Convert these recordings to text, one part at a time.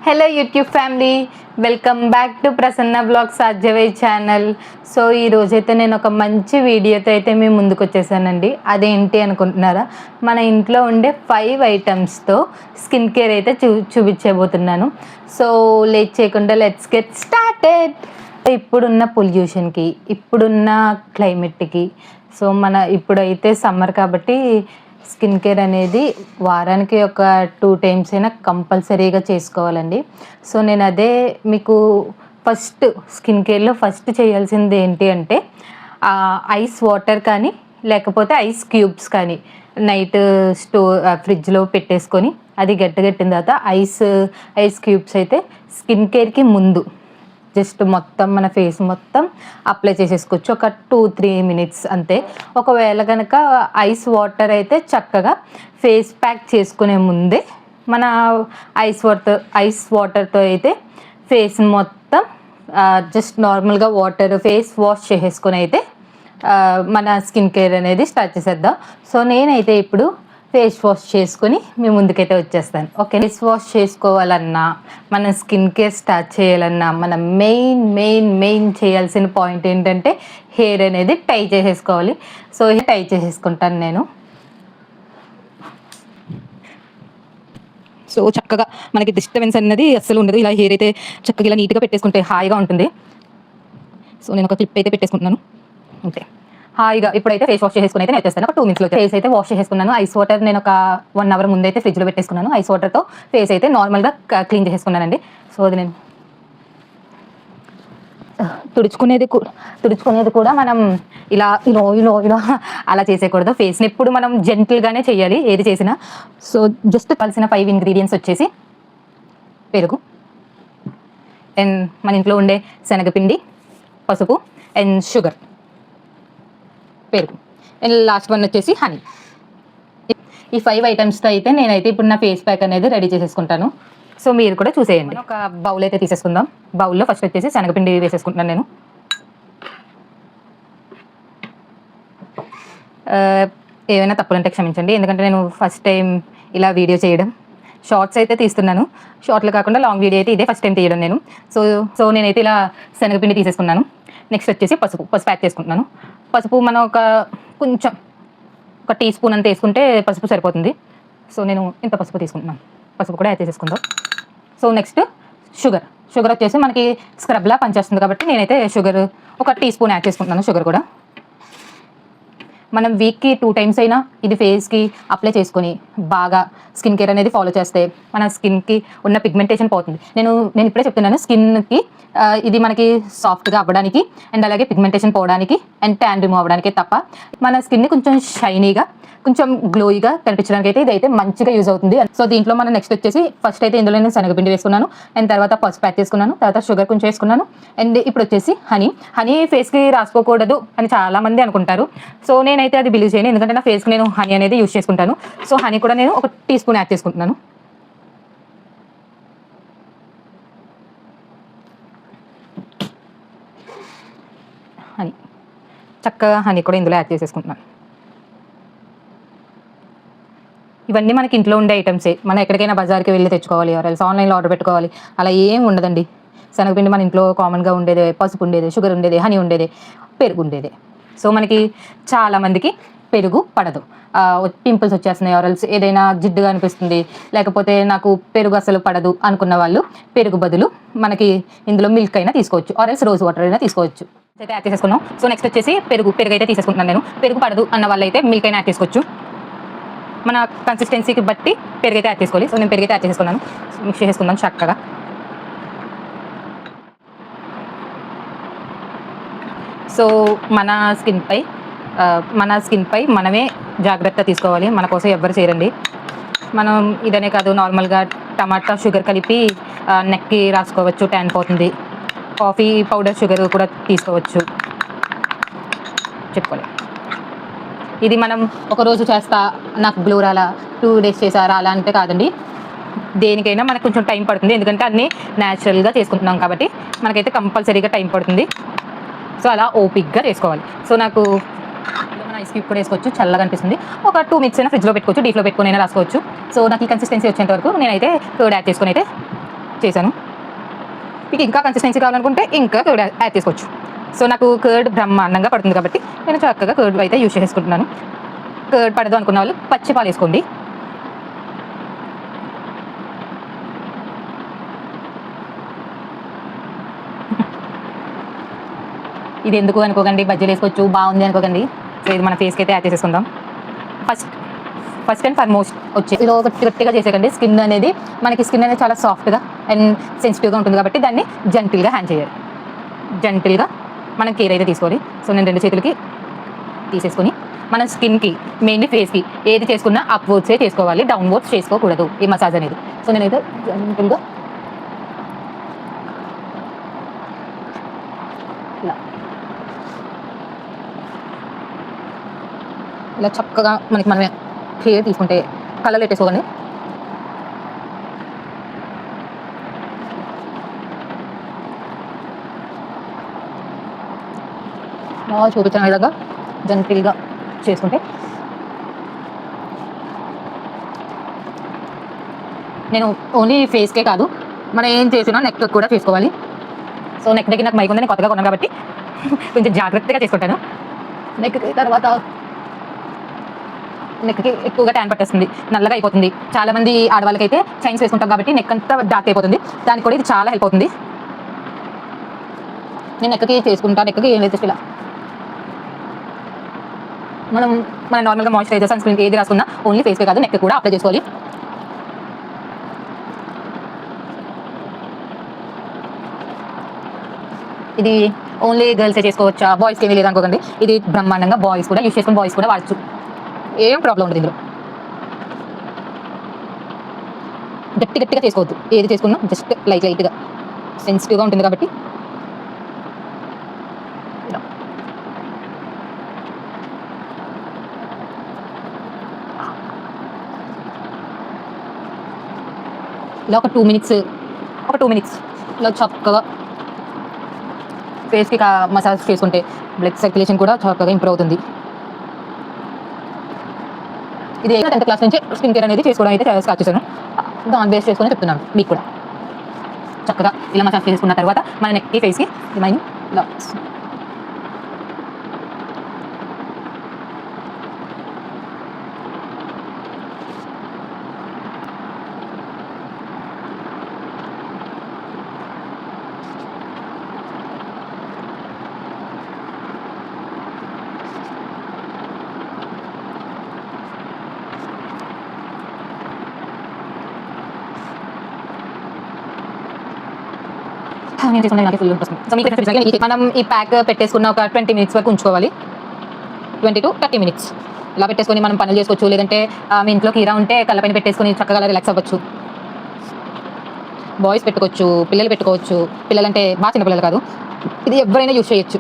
Hello YouTube family, welcome back to Prasanna blogs సాధ్యవే channel. So ఈ రోజైతే నేను ఒక మంచి వీడియోతో అయితే మేము ముందుకు వచ్చేసానండి. అదేంటి అనుకుంటున్నారా? మన ఇంట్లో ఉండే 5 ఐటమ్స్తో స్కిన్ కేర్ అయితే చూపించబోతున్నాను. సో లేట్ చేయకుండా లెట్స్ గెట్ స్టార్టెడ్. ఇప్పుడున్న పొల్యూషన్కి, ఇప్పుడున్న క్లైమేట్కి, సో ఇప్పుడైతే సమ్మర్ కాబట్టి స్కిన్ కేర్ అనేది వారానికి ఒక 2 టైమ్స్ అయినా కంపల్సరీగా చేసుకోవాలండి. సో నేను అదే మీకు ఫస్ట్ స్కిన్ కేర్లో ఫస్ట్ చేయాల్సింది ఏంటి అంటే ఐస్ వాటర్ కానీ లేకపోతే ఐస్ క్యూబ్స్ కానీ నైట్ ఫ్రిడ్జ్లో పెట్టేసుకొని అది గట్టిగట్టిన తర్వాత ఐస్ క్యూబ్స్ అయితే స్కిన్ కేర్కి ముందు జస్ట్ మొత్తం మన ఫేస్ మొత్తం అప్లై చేసేసుకోవచ్చు, ఒక 2-3 మినిట్స్ అంతే. ఒకవేళ కనుక ఐస్ వాటర్ అయితే చక్కగా ఫేస్ ప్యాక్ చేసుకునే ముందే మన ఐస్ వాటర్తో అయితే ఫేస్ మొత్తం జస్ట్ నార్మల్గా ఫేస్ వాష్ చేసేసుకొని అయితే మన స్కిన్ కేర్ అనేది స్టార్ట్ చేసేద్దాం. సో నేనైతే ఇప్పుడు ఫేస్ వాష్ చేసుకొని మీ ముందుకైతే వచ్చేస్తాను. ఓకే, ఫేస్ వాష్ చేసుకోవాలన్నా మన స్కిన్ కేర్ స్టార్ట్ చేయాలన్నా మనం మెయిన్ చేయాల్సిన పాయింట్ ఏంటంటే హెయిర్ అనేది టై చేసేసుకోవాలి. సో టై చేసేసుకుంటాను నేను. సో చక్కగా మనకి డిస్టర్బెన్స్ అనేది అస్సలు ఉండదు. ఇలా హెయిర్ అయితే చక్కగా ఇలా నీట్గా పెట్టేసుకుంటే హాయిగా ఉంటుంది. సో నేను ఒక క్లిప్ అయితే పెట్టేసుకుంటున్నాను అంతే. హాయిగా ఇప్పుడైతే ఫేస్ వాష్ చేసుకుని అయితే నేను వచ్చేస్తాను. ఒక 2 మినిట్స్లో ఫేస్ అయితే వాష్ చేసుకున్నాను. ఐస్ వాటర్ నేను ఒక 1 అవర్ ముందు అయితే ఫ్రిడ్జ్లో పెట్టేసుకున్నాను. ఐస్ వాటర్తో ఫేస్ అయితే నార్మల్గా క్లీన్ చేసుకున్నానండి. సో అది నేను తుడుచుకునేది కూడా మనం ఇలా ఇలా అలా చేసేయకూడదు. ఫేస్ని ఎప్పుడు మనం జెంటిల్గానే చేయాలి ఏది చేసినా. సో జస్ట్ కలిసిన 5 ఇంగ్రీడియంట్స్ వచ్చేసి పెరుగు, అండ్ మన ఇంట్లో ఉండే శనగపిండి, పసుపు అండ్ షుగర్, పెరుగు, అండ్ లాస్ట్ వన్ వచ్చేసి హనీ. ఈ 5 ఐటమ్స్తో అయితే నేనైతే ఇప్పుడు నా ఫేస్ ప్యాక్ అనేది రెడీ చేసేసుకుంటాను. సో మీరు కూడా చూసేయండి. ఒక బౌల్ అయితే తీసేసుకుందాం. బౌల్లో ఫస్ట్ వచ్చేసి శనగపిండి వేసేసుకుంటున్నాను నేను. ఏమైనా తప్పులంటే క్షమించండి, ఎందుకంటే నేను ఫస్ట్ టైం ఇలా వీడియో చేయడం. షార్ట్స్ అయితే తీస్తున్నాను, షార్ట్లు కాకుండా లాంగ్ వీడియో అయితే ఇదే ఫస్ట్ టైం తీయడం నేను. సో నేనైతే ఇలా శనగపిండి తీసేసుకున్నాను. నెక్స్ట్ వచ్చేసి పసుపు యాడ్ చేసుకుంటున్నాను. పసుపు మనం ఒక టీ స్పూన్ అంత వేసుకుంటే పసుపు సరిపోతుంది. సో నేను ఇంత పసుపు తీసుకుంటున్నాను. పసుపు కూడా యాడ్ చేసేసుకుందాం. సో నెక్స్ట్ షుగర్ వచ్చేసి మనకి స్క్రబ్లా పనిచేస్తుంది కాబట్టి నేనైతే షుగర్ ఒక టీ స్పూన్ యాడ్ చేసుకుంటున్నాను. షుగర్ కూడా మనం వీక్కి 2 టైమ్స్ అయినా ఇది ఫేస్కి అప్లై చేసుకొని బాగా స్కిన్ కేర్ అనేది ఫాలో చేస్తే మన స్కిన్కి ఉన్న పిగ్మెంటేషన్ పోతుంది. నేను ఇప్పుడే చెప్తున్నాను, స్కిన్కి ఇది మనకి సాఫ్ట్గా అవ్వడానికి అండ్ అలాగే పిగ్మెంటేషన్ పోవడానికి అండ్ ట్యాన్ రిమూవ్ అవ్వడానికి తప్ప మన స్కిన్ని కొంచెం షైనీగా, కొంచెం గ్లోయిగా కనిపించడానికి అయితే ఇదైతే మంచిగా యూజ్ అవుతుంది. సో దీంట్లో మనం నెక్స్ట్ వచ్చేసి ఫస్ట్ అయితే ఇందులో నేను శనగపిండి వేసుకున్నాను, అండ్ తర్వాత పసుపు యాడ్ చేసుకున్నాను, తర్వాత షుగర్ కొంచెం వేసుకున్నాను, అండ్ ఇప్పుడు వచ్చేసి హనీ ఫేస్కి రాసుకోకూడదు అని చాలామంది అనుకుంటారు. సో నేనైతే అది బిలీవ్ చేయను, ఎందుకంటే నా ఫేస్కి నేను హనీ అనేది యూజ్ చేసుకుంటాను. సో హనీ కూడా నేను ఒక టీ స్పూన్ యాడ్ చేసుకుంటున్నాను. చక్కగా హనీ కూడా ఇందులో యాడ్ చేసేసుకుంటున్నాను. ఇవన్నీ మనకి ఇంట్లో ఉండే ఐటమ్సే. మనం ఎక్కడికైనా బజార్కి వెళ్ళి తెచ్చుకోవాలి, ఎవరైనా ఆన్లైన్లో ఆర్డర్ పెట్టుకోవాలి, అలా ఏం ఉండదండి. శనగపిండి మన ఇంట్లో కామన్గా ఉండేదే, పసుపు ఉండేది, షుగర్ ఉండేది, హనీ ఉండేది, పెరుగు ఉండేది. సో మనకి చాలామందికి పెరుగు పడదు, పింపుల్స్ వచ్చేస్తున్నాయి, ఎవరైనా ఏదైనా జిడ్డుగా అనిపిస్తుంది, లేకపోతే నాకు పెరుగు అసలు పడదు అనుకున్న వాళ్ళు పెరుగు బదులు మనకి ఇందులో మిల్క్ అయినా తీసుకోవచ్చు, ఆర్ఎల్స్ రోజ్ వాటర్ అయినా తీసుకోవచ్చు. అయితే యాడ్ చేసేసుకున్నాం. సో నెక్స్ట్ వచ్చేసి పెరుగు అయితే తీసేసుకుంటున్నాను నేను. పెరుగు పడదు అన్న వాళ్ళు అయితే మిల్క్ అయినా యాడ్ చేసుకోవచ్చు. మన కన్సిస్టెన్సీకి బట్టి పెరుగు అయితే యాడ్ చేసుకోవాలి. సో నేను పెరుగు అయితే యాడ్ చేసేసుకున్నాను. మిక్స్ చేసేసుకుందాం చక్కగా. సో మన స్కిన్పై మనమే జాగ్రత్త తీసుకోవాలి. మన కోసం ఎవ్వరు చేయరండి. మనం ఇదనే కాదు, నార్మల్గా టమాటా షుగర్ కలిపి నెక్కి రాసుకోవచ్చు, ట్యాన్ పోతుంది. కాఫీ పౌడర్ షుగర్ కూడా తీసుకోవచ్చు, చెప్పుకోలేదు. ఇది మనం ఒకరోజు చేస్తా నాకు గ్లో రాలా, 2 డేస్ చేసారా అలా అంటే కాదండి. దేనికైనా మనకు కొంచెం టైం పడుతుంది, ఎందుకంటే అన్నీ న్యాచురల్గా చేసుకుంటున్నాం కాబట్టి మనకైతే కంపల్సరీగా టైం పడుతుంది. సో అలా ఓపిక్గా చేసుకోవాలి. సో నాకు ఐస్ క్యూబ్ కూడా వేసుకోవచ్చు, చల్లగా అనిపిస్తుంది. ఒక 2 మినిట్స్ అయినా ఫ్రిడ్జ్లో పెట్టుకోవచ్చు, డీప్లో పెట్టుకుని అయినా రాసుకోవచ్చు. సో నాకు ఈ కన్సిస్టెన్సీ వచ్చేంత వరకు నేనైతే కర్డ్ యాడ్ చేసుకుని అయితే చేశాను. మీకు ఇంకా కన్సిస్టెన్సీ కావాలనుకుంటే ఇంకా కర్డ్ యాడ్ చేసుకోవచ్చు. సో నాకు కర్డ్ బ్రహ్మాండంగా పడుతుంది కాబట్టి నేను చక్కగా కర్డ్ అయితే యూజ్ చేసుకుంటున్నాను. కర్డ్ పడదు అనుకున్న వాళ్ళు పచ్చి పాలు వేసుకోండి. ఇది ఎందుకు అనుకోకండి, బజ్జీలు వేసుకోవచ్చు, బాగుంది అనుకోకండి. సో ఇది మన ఫేస్కి అయితే యాడ్ చేసేసుకుందాం. ఫస్ట్ అండ్ ఫార్మోస్ట్ ఇలా గట్టిగా చేసేకండి. స్కిన్ అనేది చాలా సాఫ్ట్గా అండ్ సెన్సిటివ్గా ఉంటుంది కాబట్టి దాన్ని జెంటిల్గా హ్యాండ్ చేయాలి. జెంటిల్గా మనం కేర్ అయితే తీసుకోవాలి. సో నేను 2 చేతులకి తీసేసుకొని మన స్కిన్కి మెయిన్లీ ఫేస్కి ఏది చేసుకున్నా అప్వర్డ్సే చేసుకోవాలి, డౌన్వర్డ్స్ చేసుకోకూడదు ఈ మసాజ్ అనేది. సో నేనైతే జెంటిల్గా ఇలా చక్కగా మనమే కేర్ తీసుకుంటే కళ్ళలో పెట్టేసుకోకండి. బాగా చూపించిన విధంగా జెంటిల్గా చేసుకుంటే నేను ఓన్లీ ఫేస్కే కాదు మనం ఏం చేసినా నెక్ కూడా చేసుకోవాలి. సో నెక్ దగ్గర నాకు మైక్ ఉంది, నేను కొత్తగా కొన్నాను కాబట్టి కొంచెం జాగ్రత్తగా చేసుకుంటాను. నెక్కి ఎక్కువగా ట్యాన్ పట్టేస్తుంది, నల్లగా అయిపోతుంది. చాలామంది ఆడవాళ్ళకి అయితే చైన్స్ వేసుకుంటాం కాబట్టి నెక్ అంతా డార్క్ అయిపోతుంది. దానికి కూడా ఇది చాలా హెల్ప్ అవుతుంది. నేను నెక్కి చేసుకుంటా. నెక్కి ఏం లేదు, ఇలా మనం నార్మల్గా మాయిశ్చరైజర్ సన్ స్క్రీన్ ఏది రాసుకున్నా ఓన్లీ ఫేస్కే కాదు నెక్ కూడా అప్లై చేసుకోవాలి. ఇది ఓన్లీ గర్ల్సే చేసుకోవచ్చా, బాయ్స్కి ఏమీ లేదనుకోకండి. ఇది బ్రహ్మాండంగా బాయ్స్ కూడా యూజ్ చేసుకుని బాయ్స్ కూడా వాడచ్చు, ఏం ప్రాబ్లం ఉండదు. ఇందులో గట్టిగా చేసుకోవద్దు, ఏది చేసుకున్నా జస్ట్ లైట్గా సెన్సిటివ్గా ఉంటుంది కాబట్టి ఇలా ఒక 2 మినిట్స్ ఇలా చక్కగా ఫేస్కి మసాజ్ చేసుకుంటే బ్లడ్ సర్క్యులేషన్ కూడా చక్కగా ఇంప్రూవ్ అవుతుంది. ఇది 10th క్లాస్ నుంచి స్కిన్ కేర్ అనేది చేసుకోవడం అయితే స్టార్ట్ చేశాను. దాన్ని బేస్ చేసుకొని చెప్తున్నాను మీకు కూడా. చక్కగా ఇలా మసాజ్ చేసుకున్న తర్వాత మన నెక్కి ఫేస్కి ఇలా నేను చేసుకునే నాకు ఫుల్ ఇంట్రెస్ట్. సో మీకు మనం ఈ ప్యాక్ పెట్టేసుకున్న ఒక 20 మినిట్స్ వరకు ఉంచుకోవాలి. 20 to 30 మినిట్స్ ఇలా పెట్టేసుకొని మనం పనులు చేసుకోవచ్చు. లేదంటే మీ ఇంట్లో కీరా ఉంటే కళ్ళపైన పెట్టేసుకొని చక్కగా రిలాక్స్ అవ్వచ్చు. బాయ్స్ పెట్టుకోవచ్చు, పిల్లలు పెట్టుకోవచ్చు. పిల్లలంటే బాగా చిన్న పిల్లలు కాదు, ఇది ఎవరైనా యూజ్ చేయొచ్చు.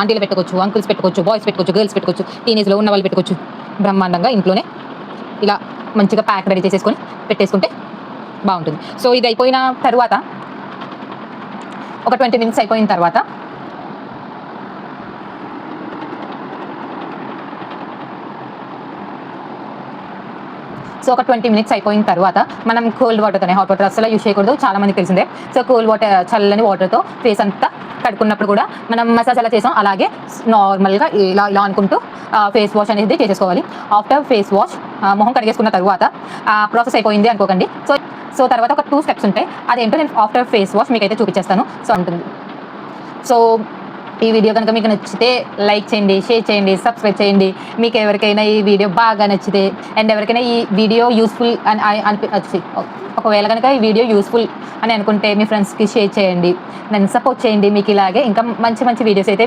ఆంటీలు పెట్టుకోవచ్చు, అంకుల్స్ పెట్టుకోవచ్చు, బాయ్స్ పెట్టుకోవచ్చు, గర్ల్స్ పెట్టుకోవచ్చు, టీనేజ్లో ఉన్న వాళ్ళు పెట్టుకోవచ్చు. బ్రహ్మాండంగా ఇంట్లోనే ఇలా మంచిగా ప్యాక్ రెడీ చేసేసుకొని పెట్టేసుకుంటే బాగుంటుంది. సో ఇది అయిపోయిన తర్వాత ఒక 20 మినిట్స్ అయిపోయిన తర్వాత మనం కోల్డ్ వాటర్తోనే, హాట్ వాటర్ అసలు యూజ్ చేయకూడదు, చాలా మందికి తెలిసిందే. సో కోల్డ్ వాటర్, చల్లని వాటర్తో ఫేస్ అంతా కడుక్కున్నప్పుడు కూడా మనం మసాజ్ ఎలా చేసాం అలాగే నార్మల్గా ఇలా అనుకుంటూ ఫేస్ వాష్ అనేది చేసేసుకోవాలి. ఆఫ్టర్ ఫేస్ వాష్ మొహం కడిగేసుకున్న తర్వాత ప్రాసెస్ అయిపోయింది అనుకోకండి. సో తర్వాత ఒక 2 స్టెప్స్ ఉంటాయి. అదేంటో నేను ఆఫ్టర్ ఫేస్ వాష్ మీకైతే చూపించేస్తాను. సో ఉంటుంది. సో ఈ వీడియో కనుక మీకు నచ్చితే లైక్ చేయండి, షేర్ చేయండి, సబ్స్క్రైబ్ చేయండి. మీకు ఎవరికైనా ఈ వీడియో బాగా నచ్చితే అండ్ ఎవరికైనా ఈ వీడియో యూస్ఫుల్ అని ఒకవేళ కనుక ఈ వీడియో యూస్ఫుల్ అని అనుకుంటే మీ ఫ్రెండ్స్కి షేర్ చేయండి, నన్ను సపోర్ట్ చేయండి. మీకు ఇలాగే ఇంకా మంచి వీడియోస్ అయితే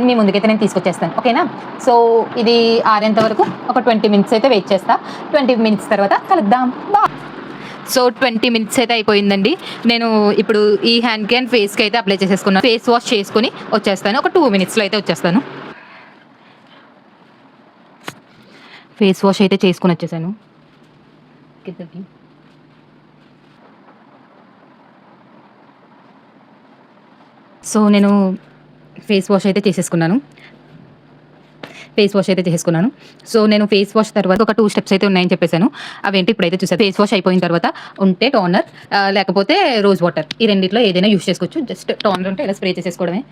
మీ ముందుకైతే నేను తీసుకొచ్చేస్తాను, ఓకేనా? సో ఇది ఆరేంత వరకు ఒక 20 మినిట్స్ అయితే వెయిట్ చేస్తా. 20 మినిట్స్ తర్వాత కలుద్దాం. సో 20 మినిట్స్ అయితే అయిపోయిందండి. నేను ఇప్పుడు ఈ హ్యాండ్కి అండ్ ఫేస్కి అయితే అప్లై చేసేసుకున్నాను. ఫేస్ వాష్ చేసుకుని వచ్చేస్తాను. ఒక 2 మినిట్స్లో అయితే వచ్చేస్తాను. ఫేస్ వాష్ అయితే చేసుకుని వచ్చేసాను. సో నేను ఫేస్ వాష్ అయితే చేసేసుకున్నాను. ఫేస్ వాష్ అయితే చేసుకున్నాను. సో నేను ఫేస్ వాష్ తర్వాత ఒక 2 స్టెప్స్ అయితే ఉన్నాయని చెప్పేసాను. అవేంటి ఇప్పుడైతే చూసారు. ఫేస్ వాష్ అయిపోయిన తర్వాత ఉంటే టోనర్, లేకపోతే రోజ్ వాటర్, ఈ రెండిట్లో ఏదైనా యూస్ చేసుకోవచ్చు. జస్ట్ టోనర్ ఉంటే ఇలా స్ప్రే చేసేసుకోవడమే.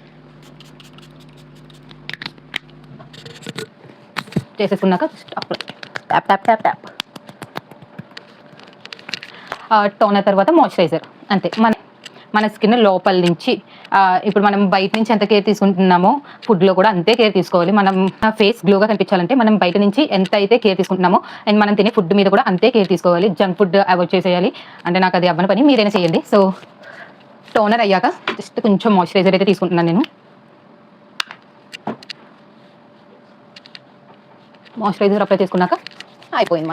చేసేసుకున్నాక tap tap tap tap. Toner తర్వాత మాయిశ్చరైజర్, అంతే. మన స్కిన్ లోపల నుంచి ఇప్పుడు మనం బయట నుంచి ఎంత కేర్ తీసుకుంటున్నామో ఫుడ్లో కూడా అంతే కేర్ తీసుకోవాలి. మనం ఫేస్ గ్లోగా కనిపించాలంటే మనం బయట నుంచి ఎంత అయితే కేర్ తీసుకుంటున్నామో అండ్ మనం తినే ఫుడ్ మీద కూడా అంతే కేర్ తీసుకోవాలి. జంక్ ఫుడ్ అవాయిడ్ చేసేయాలి. అంటే నాకు అది అవ్వని పని, మీరైనా చేయండి. సో టోనర్ అయ్యాక జస్ట్ కొంచెం మాయిశ్చరైజర్ అయితే తీసుకుంటున్నాను నేను. మాయిశ్చరైజర్ అప్లై చేసుకున్నాక అయిపోయింది.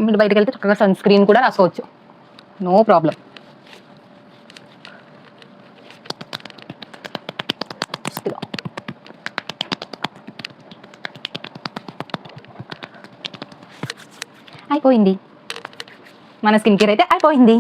మీరు బయటకు వెళ్తే చక్కగా సన్ స్క్రీన్ కూడా రాసుకోవచ్చు, నో ప్రాబ్లం. అయిపోయింది, మన స్కిన్ కేర్ అయితే అయిపోయింది.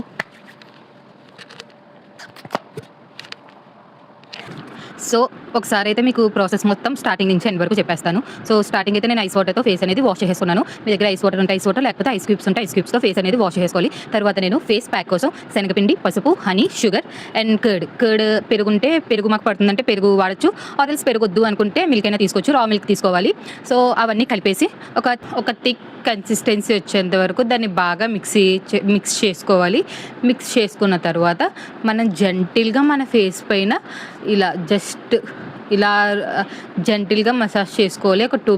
సో ఒకసారి అయితే మీకు ప్రాసెస్ మొత్తం స్టార్టింగ్ నుంచి ఎండ్ వరకు చెప్పేస్తాను. సో స్టార్టింగ్ అయితే నేను ఐస్ వాటర్తో ఫేస్ అనేది వాష్ చేసుకున్నాను. మీ దగ్గర ఐస్ వాటర్ ఉంటే ఐస్ వాటర్, లేకపోతే ఐస్ క్యూబ్స్ ఉంటే ఐస్ క్యూబ్స్తో ఫేస్ అనేది వాష్ చేసుకోవాలి. తర్వాత నేను ఫేస్ ప్యాక్ కోసం శనగపిండి, పసుపు, హనీ, షుగర్ అండ్ కర్డ్ పెరుగు ఉంటే పెరుగు మాకు పడుతుందంటే పెరుగు వాడచ్చు. ఆర్ఎల్స్ పెరుగు వద్దు అనుకుంటే మిల్క్ అయినా తీసుకోవచ్చు, రా మిల్క్ తీసుకోవాలి. సో అవన్నీ కలిపేసి ఒక థిక్ కన్సిస్టెన్సీ వచ్చేంత వరకు దాన్ని బాగా మిక్స్ చేసుకోవాలి. మిక్స్ చేసుకున్న తర్వాత మనం జెంటిల్గా మన ఫేస్ పైన ఇలా జెంటిల్గా మసాజ్ చేసుకోవాలి. ఒక 2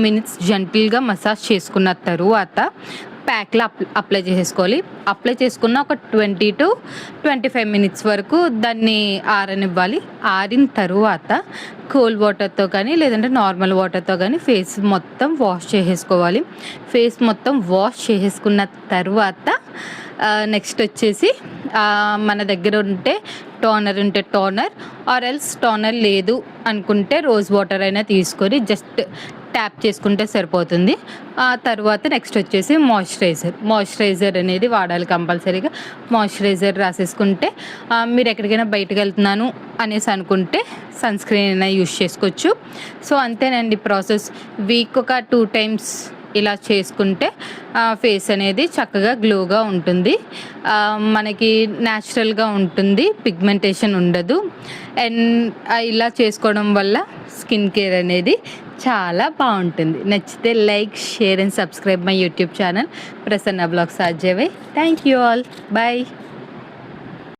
మినిట్స్ జెంటిల్గా మసాజ్ చేసుకున్న తరువాత ప్యాక్లో అప్లై చేసుకోవాలి. అప్లై చేసుకున్న ఒక 20 to 25 మినిట్స్ వరకు దాన్ని ఆరనివ్వాలి. ఆరిన తరువాత కోల్డ్ వాటర్తో కానీ లేదంటే నార్మల్ వాటర్తో కానీ ఫేస్ మొత్తం వాష్ చేసేసుకోవాలి. ఫేస్ మొత్తం వాష్ చేసేసుకున్న తర్వాత నెక్స్ట్ వచ్చేసి మన దగ్గర ఉంటే టోనర్ ఆర్ ఎల్స్ టోనర్ లేదు అనుకుంటే రోజ్ వాటర్ అయినా తీసుకొని జస్ట్ ట్యాప్ చేసుకుంటే సరిపోతుంది. ఆ తర్వాత నెక్స్ట్ వచ్చేసి మాయిశ్చరైజర్ అనేది వాడాలి కంపల్సరీగా. మాయిశ్చరైజర్ రాసేసుకుంటే మీరు ఎక్కడికైనా బయటకు వెళ్తున్నాను అనేసి అనుకుంటే సన్ స్క్రీన్ అయినా యూస్ చేసుకోవచ్చు. సో అంతేనండి ప్రాసెస్. వీక్ ఒక 2 times ఇలా చేసుకుంటే ఫేస్ అనేది చక్కగా గ్లోగా ఉంటుంది, మనకి న్యాచురల్గా ఉంటుంది, పిగ్మెంటేషన్ ఉండదు. అండ్ ఇలా చేసుకోవడం వల్ల స్కిన్ కేర్ అనేది చాలా బాగుంటుంది. నచ్చితే like, share and subscribe my YouTube channel Prasanna blogs RJY. Thank you all, bye.